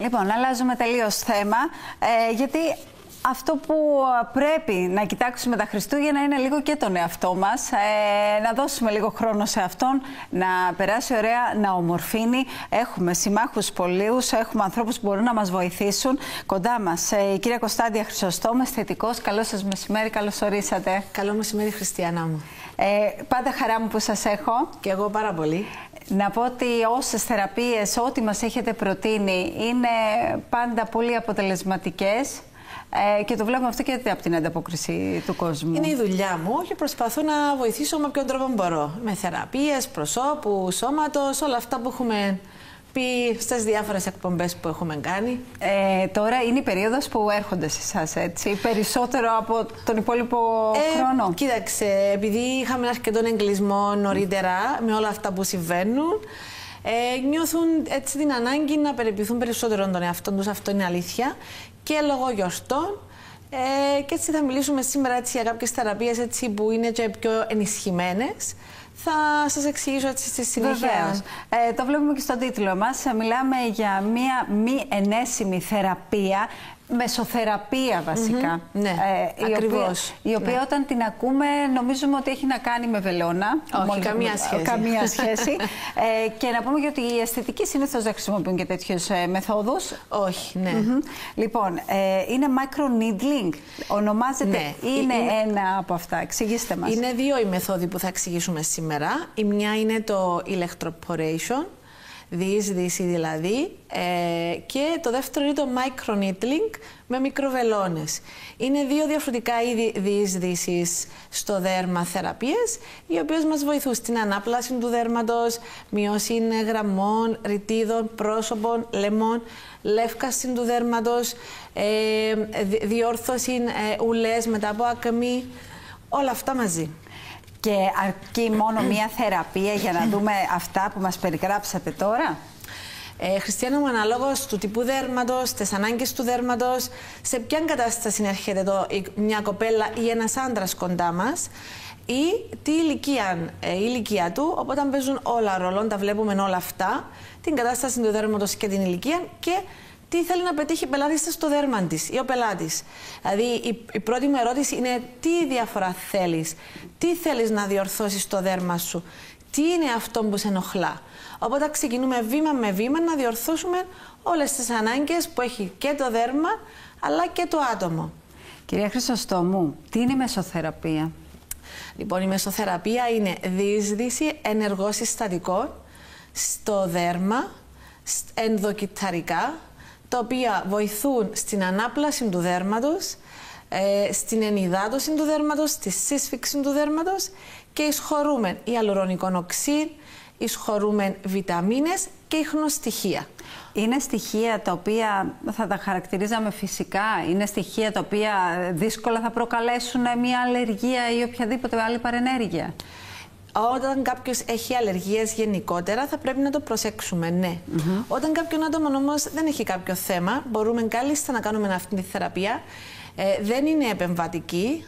Λοιπόν, αλλάζουμε τελείως θέμα, γιατί αυτό που πρέπει να κοιτάξουμε τα Χριστούγεννα είναι λίγο και τον εαυτό μας, να δώσουμε λίγο χρόνο σε αυτόν, να περάσει ωραία, να ομορφύνει. Έχουμε συμμάχους πολλούς, έχουμε ανθρώπους που μπορούν να μας βοηθήσουν. Κοντά μας η κυρία Κωνσταντία Χρυσοστόμου, αισθητικός. Καλό σας μεσημέρι, καλώς ορίσατε. Καλό μεσημέρι, Χριστιανά μου. Πάντα χαρά μου που σας έχω. Και εγώ πάρα πολύ. Να πω ότι όσες θεραπείες, ό,τι μας έχετε προτείνει, είναι πάντα πολύ αποτελεσματικές. Και το βλέπουμε αυτό και από την ανταπόκριση του κόσμου. Είναι η δουλειά μου και προσπαθώ να βοηθήσω με ποιον τρόπο μπορώ. Με θεραπείες, προσώπου, σώματος, όλα αυτά που έχουμε πει στις διάφορες εκπομπές που έχουμε κάνει. Τώρα είναι η περίοδος που έρχονται σε εσάς, έτσι, περισσότερο από τον υπόλοιπο χρόνο. Κοίταξε, επειδή είχαμε αρκετόν εγκλισμό νωρίτερα με όλα αυτά που συμβαίνουν, νιώθουν έτσι την ανάγκη να περιποιηθούν περισσότερο τον εαυτό τους, αυτό είναι αλήθεια, και λόγω γιορτών. Και έτσι θα μιλήσουμε σήμερα έτσι, για κάποιες θεραπείες έτσι, που είναι και πιο ενισχυμένες. Θα σας εξηγήσω έτσι στη συνέχεια. Βεβαίως. Το βλέπουμε και στον τίτλο μας. Μιλάμε για μία μη ενέσιμη θεραπεία, μεσοθεραπεία βασικά. Ναι, ακριβώς. Η οποία όταν την ακούμε νομίζουμε ότι έχει να κάνει με βελόνα. Όχι, καμία σχέση. Καμία σχέση. Και να πούμε ότι οι αισθητικοί συνήθως δεν χρησιμοποιούν και τέτοιες μεθόδους. Όχι, ναι. Λοιπόν, είναι microneedling, ονομάζεται, ναι, είναι ένα από αυτά. Εξηγήστε μας. Είναι δύο οι μεθόδοι που θα εξηγήσουμε σήμερα. Η μια είναι το electroporation, διείσδυση δηλαδή, και το δεύτερο είναι το microneedling με μικροβελόνες. Είναι δύο διαφορετικά είδη διείσδυσης στο δέρμα θεραπείες, οι οποίες μας βοηθούν στην ανάπλαση του δέρματος, μειώση γραμμών, ρητίδων, πρόσωπων, λαιμών, λεύκαση του δέρματος, διόρθωση ουλές μετά από ακμή, όλα αυτά μαζί. Και αρκεί μόνο μία θεραπεία για να δούμε αυτά που μας περιγράψατε τώρα? Χριστιανά μου, αναλόγως του τύπου δέρματος, τις ανάγκες του δέρματος, σε ποια κατάσταση έρχεται μια κοπέλα ή ένας άντρας κοντά μας ή τι ηλικία του, οπότε παίζουν όλα ρόλο, τα βλέπουμε όλα αυτά, την κατάσταση του δέρματος και την ηλικία και τι θέλει να πετύχει η πελάτης στο δέρμα της ή ο πελάτης. Δηλαδή, η πρώτη μου ερώτηση είναι τι διαφορά θέλεις, τι θέλεις να διορθώσεις στο δέρμα σου, τι είναι αυτό που σε ενοχλά. Οπότε ξεκινούμε βήμα με βήμα να διορθώσουμε όλες τις ανάγκες που έχει και το δέρμα, αλλά και το άτομο. Κυρία Χρυσοστόμου, τι είναι η μεσοθεραπεία? Λοιπόν, η μεσοθεραπεία είναι διείσδυση ενεργών συστατικών στο δέρμα, ενδοκυτταρικά, τα οποία βοηθούν στην ανάπλαση του δέρματος, στην ενυδάτωση του δέρματος, στη σύσφυξη του δέρματος και εισχωρούμε ιαλουρονικό οξύ, εισχωρούμε βιταμίνες και ιχνοστοιχεία. Είναι στοιχεία τα οποία θα τα χαρακτηρίζαμε φυσικά, είναι στοιχεία τα οποία δύσκολα θα προκαλέσουν μια αλλεργία ή οποιαδήποτε άλλη παρενέργεια? Όταν κάποιος έχει αλλεργίες γενικότερα θα πρέπει να το προσέξουμε, ναι. Όταν κάποιον άτομο όμως δεν έχει κάποιο θέμα, μπορούμε κάλλιστα να κάνουμε αυτή τη θεραπεία. Δεν είναι επεμβατική,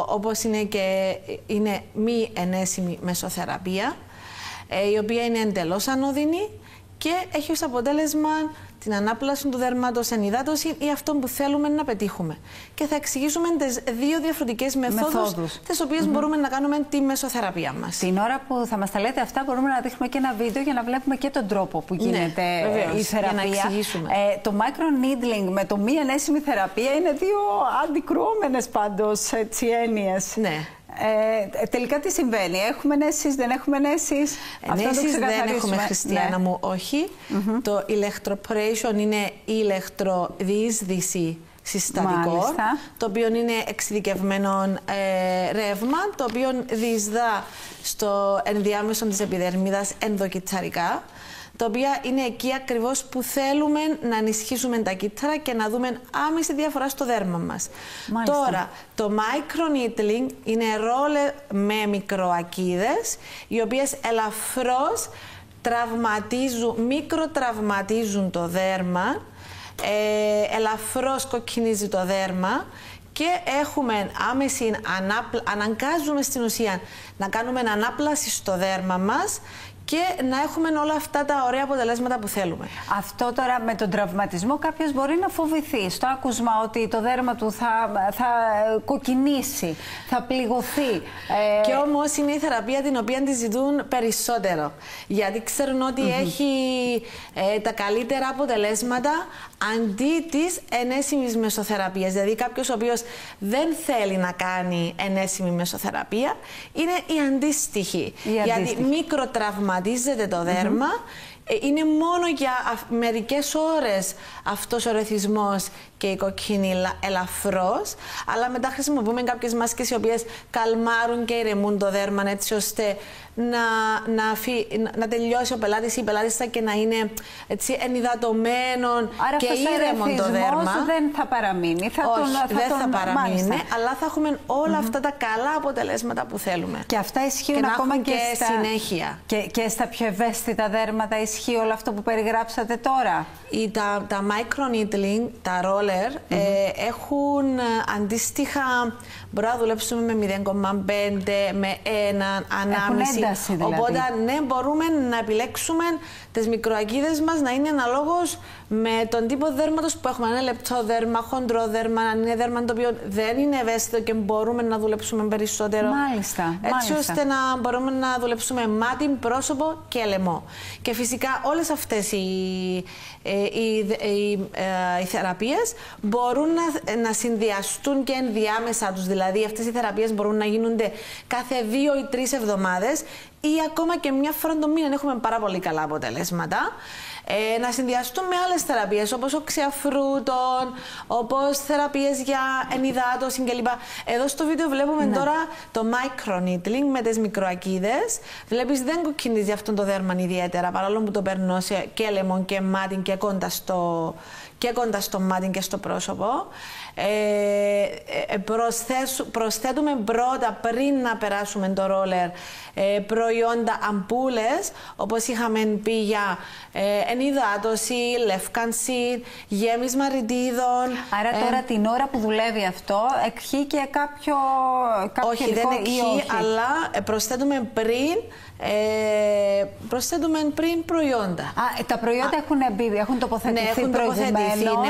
όπως είναι και είναι μη ενέσιμη μεσοθεραπεία, η οποία είναι εντελώς ανώδυνη και έχει ως αποτέλεσμα την ανάπλαση του δέρματος, ενυδάτωση ή αυτό που θέλουμε να πετύχουμε. Και θα εξηγήσουμε τις δύο διαφορετικές μεθόδους, τις οποίες μπορούμε να κάνουμε τη μεσοθεραπεία μας. Την ώρα που θα μας τα λέτε αυτά μπορούμε να δείχνουμε και ένα βίντεο για να βλέπουμε και τον τρόπο που γίνεται η θεραπεία. Για να εξηγήσουμε. Το microneedling με το μη ενέσιμη θεραπεία είναι δύο αντικρουόμενες πάντως έννοιες. Ναι. Τελικά τι συμβαίνει, έχουμε ενέσεις, δεν έχουμε ενέσεις? Ενέσεις δεν έχουμε, Χριστιανά μου, όχι. Το electroporation είναι ηλεκτροδιείσδυση συστατικό, το οποίο είναι εξειδικευμένο ρεύμα, το οποίο διεισδά στο ενδιάμεσο της επιδερμίδας ενδοκυτταρικά, τα οποία είναι εκεί ακριβώς που θέλουμε να ενισχύσουμε τα κύτταρα και να δούμε άμεση διαφορά στο δέρμα μας. Μάλιστα. Τώρα, το microneedling είναι ρόλε με μικροακίδες, οι οποίες ελαφρώς μικροτραυματίζουν το δέρμα, ελαφρώς κοκκινίζει το δέρμα και έχουμε αναγκάζουμε στην ουσία να κάνουμε ανάπλαση στο δέρμα μας και να έχουμε όλα αυτά τα ωραία αποτελέσματα που θέλουμε. Αυτό τώρα με τον τραυματισμό κάποιος μπορεί να φοβηθεί στο άκουσμα ότι το δέρμα του θα κοκκινήσει, θα πληγωθεί. Και όμως είναι η θεραπεία την οποία τη ζητούν περισσότερο. Γιατί ξέρουν ότι έχει τα καλύτερα αποτελέσματα αντί της ενέσιμης μεσοθεραπείας. Δηλαδή κάποιος ο οποίος δεν θέλει να κάνει ενέσιμη μεσοθεραπεία είναι η αντίστοιχη. Γιατί μικροτραυματίζεται το δέρμα, είναι μόνο για μερικές ώρες αυτός ο ρεθισμός και η κοκκίνη ελαφρώς, αλλά μετά χρησιμοποιούμε κάποιες μάσκες οι οποίες καλμάρουν και ηρεμούν το δέρμα έτσι ώστε να τελειώσει ο πελάτης ή η πελάτισσα και να είναι έτσι ενυδατωμένο και ήρεμο το δέρμα. Δεν θα παραμείνει. Δεν θα παραμείνει, αλλά θα έχουμε όλα αυτά τα καλά αποτελέσματα που θέλουμε. Και αυτά ισχύουν ακόμα και στα συνέχεια. Και στα πιο ευαίσθητα δέρματα ισχύει όλο αυτό που περιγράψατε τώρα. Τα microneedling, τα roller, έχουν αντίστοιχα, μπορούμε να δουλέψουμε με 0,5, με 1,5. Δηλαδή. Οπότε ναι, μπορούμε να επιλέξουμε τις μικροακίδες μας να είναι αναλόγως με τον τύπο δέρματος που έχουμε. Αν είναι λεπτό δέρμα, χοντρό δέρμα, αν είναι δέρμα το οποίο δεν είναι ευαίσθητο και μπορούμε να δουλέψουμε περισσότερο. Μάλιστα. Έτσι ώστε να μπορούμε να δουλέψουμε μάτι, πρόσωπο και λαιμό. Και φυσικά όλες αυτές οι θεραπείες μπορούν να συνδυαστούν και ενδιάμεσα τους. Δηλαδή αυτές οι θεραπείες μπορούν να γίνονται κάθε 2 ή 3 εβδομάδες ή ακόμα και μια φορά το μήνα. Έχουμε πάρα πολύ καλά αποτελέσματα. Να συνδυαστούν με άλλες θεραπείες όπως οξυαφρούτων, όπως θεραπείες για ενυδάτωση κλπ. Εδώ στο βίντεο βλέπουμε τώρα το microneedling με τις μικροακίδες. Βλέπεις δεν κοκκινίζει αυτό το δέρμα ιδιαίτερα, παρόλο που το περνώ και λαιμό και μάτι και κοντά στο μάτι και στο πρόσωπο. Προσθέτουμε πρώτα, πριν να περάσουμε το ρόλερ, προϊόντα αμπούλες, όπως είχαμε πει για ενυδάτωση, λεύκανση, γέμισμα ρητίδων. Άρα τώρα την ώρα που δουλεύει αυτό, εκχύει και κάποιο όχι, δεν εκχύει, αλλά προσθέτουμε πριν προϊόντα. Τα προϊόντα έχουν τοποθετηθεί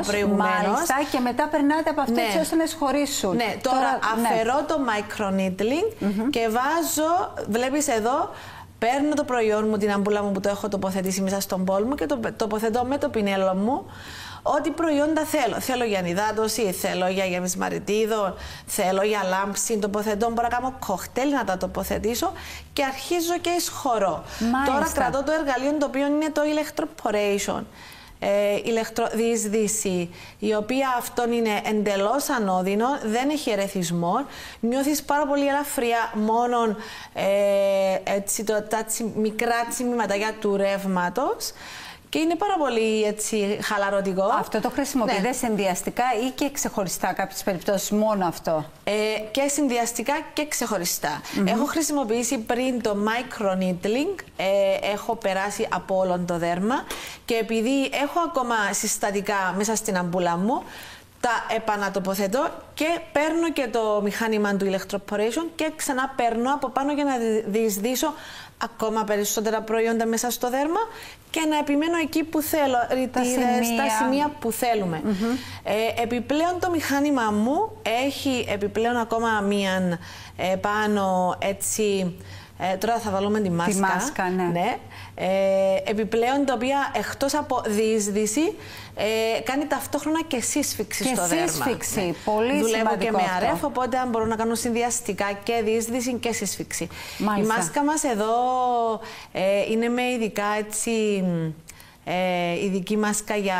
προηγουμένως. Μάλιστα, και μετά περνάτε από αυτό έτσι ώστε να σχωρίσουν. Ναι, τώρα αφαιρώ το microneedling και βάζω, βλέπεις εδώ, παίρνω το προϊόν μου, την αμπούλα μου που το έχω τοποθετήσει μέσα στον μπολ μου και το τοποθετώ με το πινέλο μου. Ό,τι προϊόντα θέλω. Θέλω για ενυδάτωση, θέλω για γέμισμα ρητίδων, θέλω για λάμψη. Τοποθετώ, μπορώ να κάνω κοκτέιλ να τα τοποθετήσω και αρχίζω και εισχωρώ. Τώρα κρατώ το εργαλείο το οποίο είναι το electroporation. Ηλεκτροδιεισδύση, η οποία αυτόν είναι εντελώς ανώδυνο, δεν έχει ερεθισμό, νιώθεις πάρα πολύ ελαφριά μόνο τα μικρά τσιμήματάκια του ρεύματος και είναι πάρα πολύ έτσι χαλαρωτικό. Αυτό το χρησιμοποιείτε συνδυαστικά ή και ξεχωριστά κάποιες περιπτώσεις, μόνο αυτό? Και συνδυαστικά και ξεχωριστά. Έχω χρησιμοποιήσει πριν το microneedling, έχω περάσει από όλο το δέρμα και επειδή έχω ακόμα συστατικά μέσα στην αμπούλα μου, τα επανατοποθετώ και παίρνω και το μηχάνημα του electroporation και ξανά παίρνω από πάνω για να διεισδύσω ακόμα περισσότερα προϊόντα μέσα στο δέρμα και να επιμένω εκεί που θέλω, ρητίδες, στα σημεία που θέλουμε. Επιπλέον το μηχάνημα μου έχει επιπλέον ακόμα μία πάνω έτσι, τώρα θα βάλουμε τη μάσκα. Τη μάσκα, ναι. Επιπλέον, τα οποία εκτός από διείσδυση κάνει ταυτόχρονα και σύσφυξη στο δέρμα. Σύσφυξη, πολύ δουλεύω σημαντικό και με αυτό. αρέφ, οπότε μπορώ να κάνω συνδυαστικά και διείσδυση και σύσφυξη. Μάλιστα. Η μάσκα μας εδώ είναι με ειδικά έτσι, ειδική μάσκα για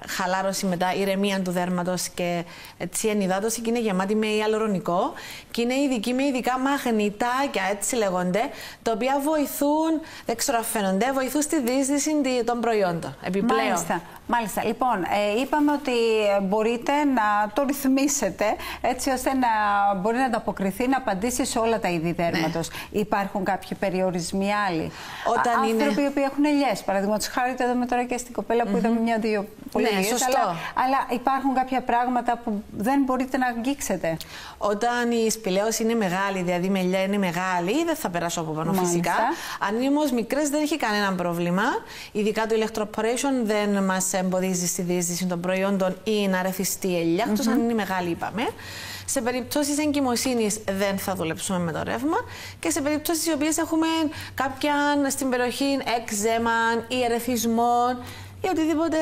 χαλάρωση μετά, ηρεμία του δέρματος και έτσι ενυδάτωση και είναι γεμάτη με ιαλουρονικό και είναι ειδική με ειδικά μαγνητάκια, έτσι λέγονται, τα οποία βοηθούν, δεν ξέρω αν φαίνονται, βοηθούν στη διείσδυση των προϊόντων. Επιπλέον. Μάλιστα. Μάλιστα. Λοιπόν, είπαμε ότι μπορείτε να το ρυθμίσετε έτσι ώστε να μπορεί να ανταποκριθεί, να απαντήσει σε όλα τα είδη δέρματος. Ναι. Υπάρχουν κάποιοι περιορισμοί άλλοι? Άνθρωποι οι οποίοι έχουν ελιές, παραδείγματος χάρη, το είδαμε τώρα και στην κοπέλα που είδαμε μια-δύο πολύ ελιές, αλλά υπάρχουν κάποια πράγματα που δεν μπορείτε να αγγίξετε. Όταν η σπηλαίωση είναι μεγάλη, δηλαδή η μελιά είναι μεγάλη, δεν θα περάσω από πάνω φυσικά. Αν είναι όμως μικρές, δεν έχει κανένα πρόβλημα. Ειδικά το electroporation δεν μας εμποδίζει στη διείσδυση των προϊόντων ή να ρεθιστεί η ελιά, εκτός αν είναι μεγάλη, είπαμε. Σε περιπτώσεις εγκυμοσύνης δεν θα δουλέψουμε με το ρεύμα και σε περιπτώσεις οι οποίες έχουμε κάποιαν στην περιοχή εξαίμαν ή ερεθισμών ή οτιδήποτε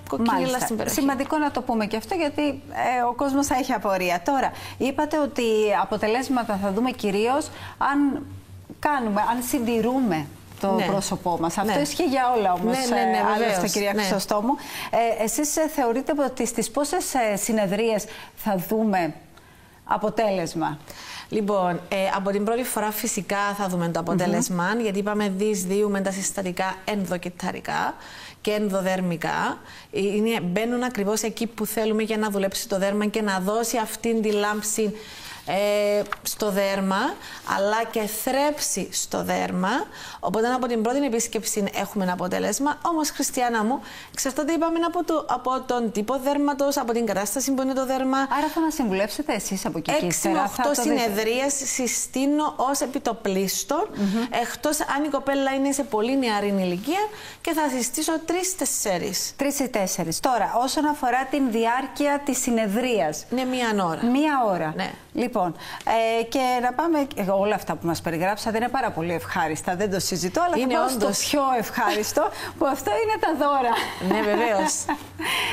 κοκκινίλα στην περιοχή. Σημαντικό να το πούμε και αυτό, γιατί ο κόσμος θα έχει απορία. Τώρα, είπατε ότι αποτελέσματα θα δούμε κυρίως αν συντηρούμε το πρόσωπό μας. Αυτό ισχύει για όλα όμως, άλλωστε, κυρία Χρυσοστόμου. Εσείς θεωρείτε ότι στις πόσες συνεδρίες θα δούμε αποτέλεσμα? Λοιπόν, από την πρώτη φορά φυσικά θα δούμε το αποτέλεσμα, γιατί είπαμε διεισδύουμε τα συστατικά ενδοκυταρικά και ενδοδερμικά. Μπαίνουν ακριβώς εκεί που θέλουμε για να δουλέψει το δέρμα και να δώσει αυτήν τη λάμψη στο δέρμα, αλλά και θρέψη στο δέρμα. Οπότε από την πρώτη επίσκεψη έχουμε ένα αποτέλεσμα. Όμως, Χριστιανά μου, εξαρτάται, είπαμε, από τον τύπο δέρματος, από την κατάσταση που είναι το δέρμα. Άρα θα μας συμβουλεύσετε εσείς από εκεί? 6 με 8 συνεδρίες συστήνω ως επιτοπλίστων, εκτός αν η κοπέλα είναι σε πολύ νεαρή ηλικία, και θα συστήσω 3-4. 3-4. Τώρα, όσον αφορά την διάρκεια της συνεδρίας. Είναι 1 ώρα. 1 ώρα. Ναι. Λοιπόν, και να πάμε. Όλα αυτά που μας περιγράψατε είναι πάρα πολύ ευχάριστα, δεν το συζητώ, αλλά είναι θα πω στο πιο ευχάριστο, που αυτό είναι τα δώρα. Ναι, βεβαίως.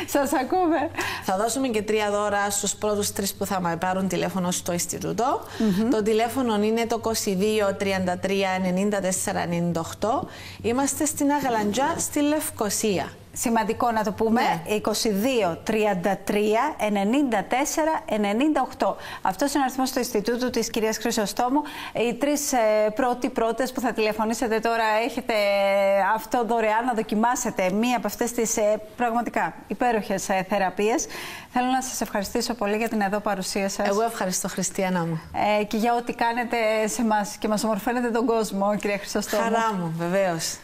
Σας ακούμε. Θα δώσουμε και 3 δώρα στους πρώτους 3 που θα με πάρουν τηλέφωνο στο Ινστιτούτο. Το τηλέφωνο είναι το 22 33 94 98. Είμαστε στην Αγαλαντζά, στη Λευκοσία. Σημαντικό να το πούμε, 22 33 94 98. Αυτός είναι ο αριθμός του Ινστιτούτου της κυρίας Χρυσοστόμου. Οι 3 πρώτες που θα τηλεφωνήσετε τώρα, έχετε αυτό δωρεάν να δοκιμάσετε μία από αυτές τις πραγματικά υπέροχες θεραπείες. Θέλω να σας ευχαριστήσω πολύ για την εδώ παρουσία σας. Εγώ ευχαριστώ, Χριστιανά μου. Και για ό,τι κάνετε σε μας και μας ομορφαίνετε τον κόσμο, κυρία Χρυσοστόμου. Χαρά μου, βεβαίως.